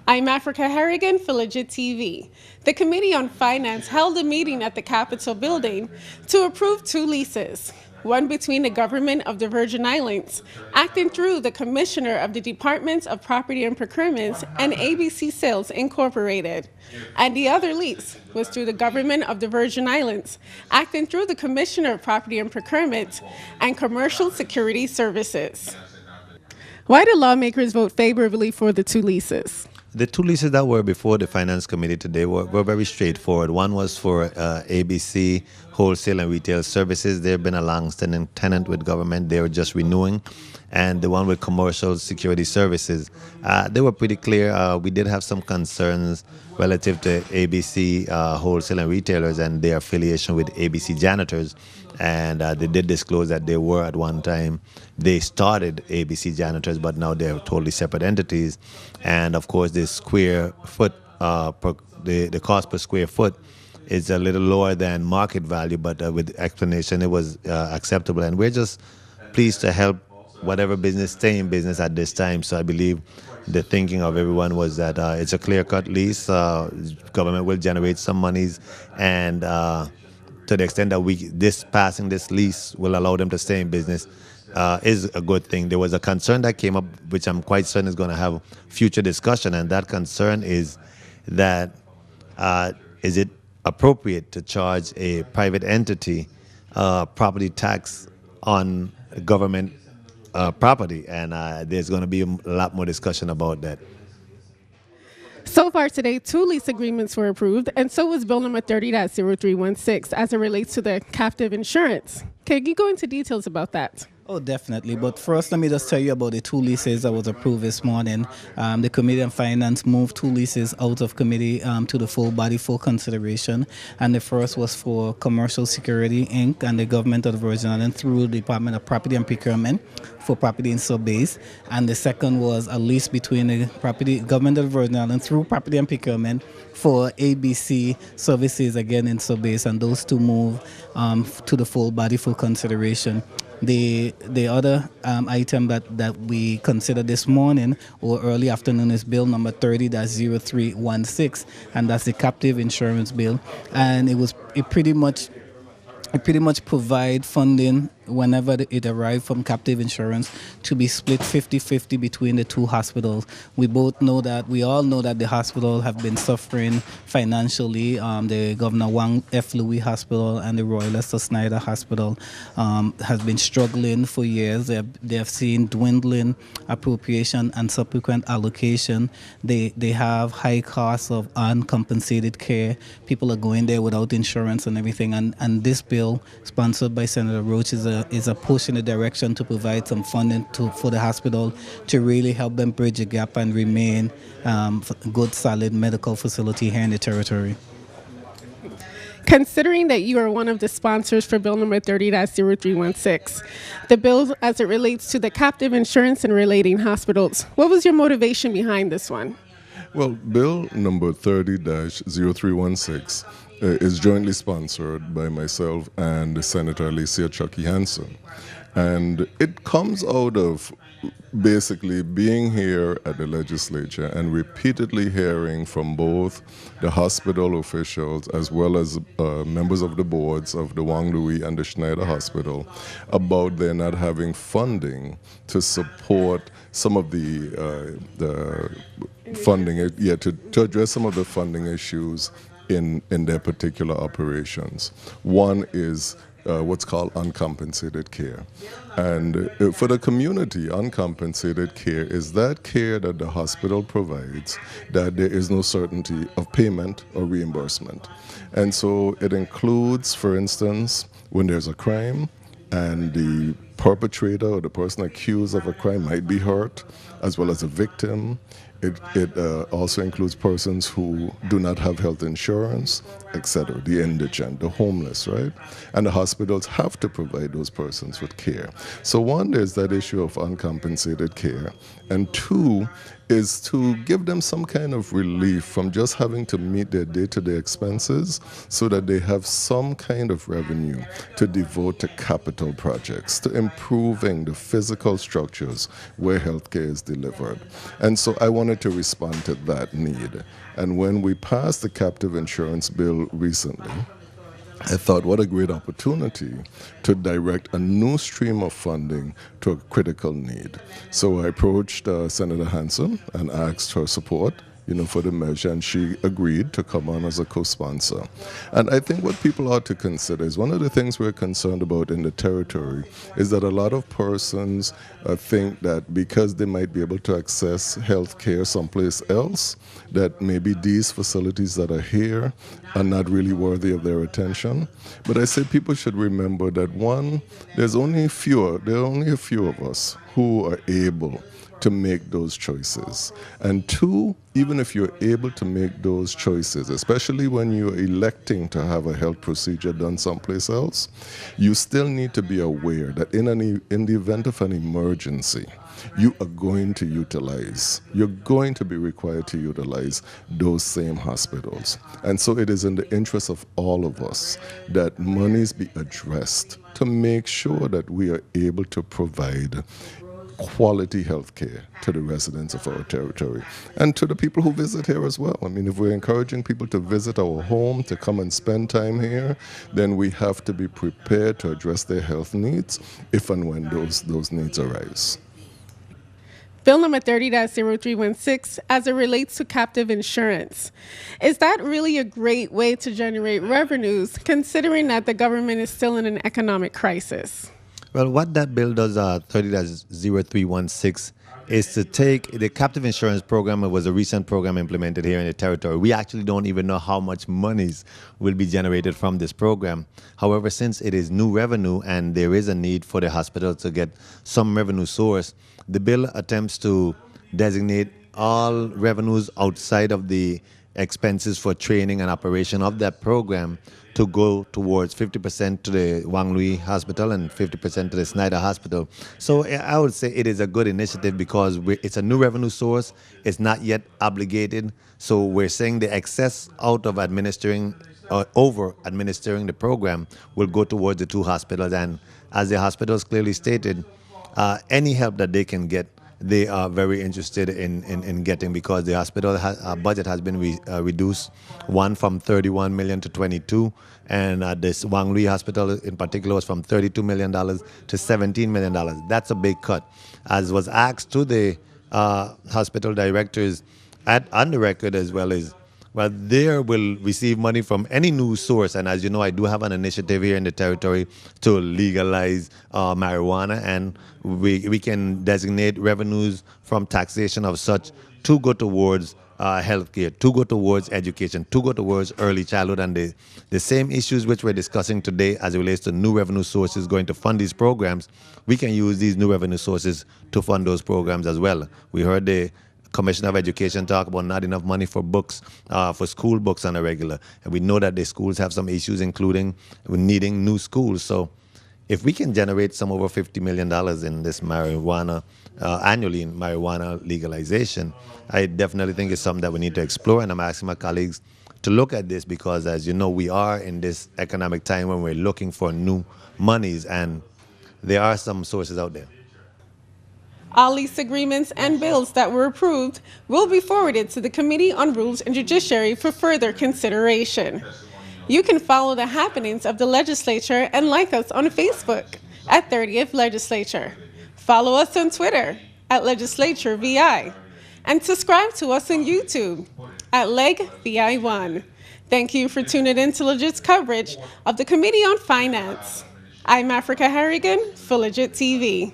I'm Africa Harrigan for Legit TV. The Committee on Finance held a meeting at the Capitol building to approve two leases, one between the government of the Virgin Islands, acting through the Commissioner of the Departments of Property and Procurement and ABC Sales Incorporated, and the other lease was through the government of the Virgin Islands, acting through the Commissioner of Property and Procurement and Commercial Security Services. Why did lawmakers vote favorably for the two leases? The two leases that were before the Finance Committee today were very straightforward. One was for ABC Wholesale and Retail Services. They've been a long-standing tenant with government. They were just renewing. And the one with Commercial Security Services, they were pretty clear. We did have some concerns relative to ABC Wholesale and Retailers and their affiliation with ABC Janitors. And they did disclose that they were at one time, they started ABC Janitors, but now they're totally separate entities. And of course, the square foot, the cost per square foot is a little lower than market value, but with explanation, it was acceptable. And we're just pleased to help whatever business stay in business at this time. So I believe the thinking of everyone was that it's a clear-cut lease. Government will generate some monies, and to the extent that passing this lease will allow them to stay in business is a good thing. There was a concern that came up, which I'm quite certain is going to have future discussion, and that concern is that is it appropriate to charge a private entity property tax on government property? And there's going to be a lot more discussion about that. So far today, two lease agreements were approved, and so was Bill number 30-0316 as it relates to the captive insurance. Can you go into details about that? Oh, definitely. But first, let me just tell you about the two leases that was approved this morning. The Committee on Finance moved two leases out of committee to the full body for consideration. And the first was for Commercial Security, Inc. and the government of the Virgin Islands through the Department of Property and Procurement for property in sub-base. And the second was a lease between the government of the Virgin Islands through Property and Procurement for ABC services, again in sub-base. And those two move to the full body for consideration. The other item that we considered this morning or early afternoon is Bill number 30-0316, and that's the captive insurance bill. And it pretty much provide funding whenever it arrived from captive insurance to be split 50-50 between the two hospitals. We all know that the hospital have been suffering financially. The Governor Wang F. Louis Hospital and the Royal Leicester Snyder Hospital has been struggling for years. They have seen dwindling appropriation and subsequent allocation. They have high costs of uncompensated care. People are going there without insurance and everything. And this bill, sponsored by Senator Roach, is a push in the direction to provide some funding for the hospital to really help them bridge a gap and remain a good, solid medical facility here in the territory. Considering that you are one of the sponsors for Bill number 30-0316, the bill as it relates to the captive insurance and relating hospitals, what was your motivation behind this one? Well, Bill number 30-0316 is jointly sponsored by myself and Senator Alicia Chucky Hansen. And it comes out of basically being here at the legislature and repeatedly hearing from both the hospital officials as well as members of the boards of the Wang Louis and the Schneider Hospital about their not having funding to support some of the funding, to address some of the funding issues in their particular operations. One is what's called uncompensated care. And for the community, uncompensated care is that care that the hospital provides that there is no certainty of payment or reimbursement. And so it includes, for instance, when there's a crime and the perpetrator or the person accused of a crime might be hurt, as well as a victim. It also includes persons who do not have health insurance, etc., the indigent, the homeless, right? And the hospitals have to provide those persons with care. So one, there's that issue of uncompensated care. And two, is to give them some kind of relief from just having to meet their day-to-day expenses so that they have some kind of revenue to devote to capital projects, to improving the physical structures where healthcare is delivered. And so I wanted to respond to that need. And when we passed the captive insurance bill recently, I thought, what a great opportunity to direct a new stream of funding to a critical need. So I approached Senator Hanson and asked her support, for the measure, and she agreed to come on as a co-sponsor. And I think what people ought to consider is one of the things we're concerned about in the territory is that a lot of persons think that because they might be able to access health care someplace else, that maybe these facilities that are here are not really worthy of their attention. But I say people should remember that one, there are only a few of us who are able to make those choices. And two, even if you're able to make those choices, especially when you're electing to have a health procedure done someplace else, you still need to be aware that in the event of an emergency, you're going to be required to utilize those same hospitals. And so it is in the interest of all of us that monies be addressed to make sure that we are able to provide quality health care to the residents of our territory and to the people who visit here as well. I mean, if we're encouraging people to visit our home, to come and spend time here, then we have to be prepared to address their health needs if and when those needs arise. Bill number 30-0316, as it relates to captive insurance. Is that really a great way to generate revenues, considering that the government is still in an economic crisis? Well, what that bill does, 30-0316, is to take the captive insurance program. It was a recent program implemented here in the territory. We actually don't even know how much monies will be generated from this program. However, since it is new revenue and there is a need for the hospital to get some revenue source, the bill attempts to designate all revenues outside of the expenses for training and operation of that program to go towards 50% to the Wang Lui Hospital and 50% to the Snyder Hospital. So I would say it is a good initiative because it's a new revenue source. It's not yet obligated. So we're saying the excess out of administering or over administering the program will go towards the two hospitals. And as the hospitals clearly stated, any help that they can get, they are very interested in getting, because the hospital budget has been reduced, one from 31 million to 22, and this Wang Lui Hospital in particular was from $32 million to $17 million. That's a big cut. As was asked to the hospital directors on the record as well, is well, they will receive money from any new source. And as you know, I do have an initiative here in the territory to legalize marijuana, and we can designate revenues from taxation of such to go towards healthcare, to go towards education, to go towards early childhood, and the same issues which we're discussing today as it relates to new revenue sources going to fund these programs. We can use these new revenue sources to fund those programs as well. We heard the Commissioner of Education talk about not enough money for books, for school books on a regular. And we know that the schools have some issues, including needing new schools. So if we can generate some over $50 million in this marijuana, annually in marijuana legalization, I definitely think it's something that we need to explore. And I'm asking my colleagues to look at this because, as you know, we are in this economic time when we're looking for new monies, and there are some sources out there. All lease agreements and bills that were approved will be forwarded to the Committee on Rules and Judiciary for further consideration. You can follow the happenings of the legislature and like us on Facebook at 30th Legislature. Follow us on Twitter at Legislature VI, and subscribe to us on YouTube at Leg VI1. Thank you for tuning in to Legit's coverage of the Committee on Finance. I'm Africah Harrigan for Legit TV.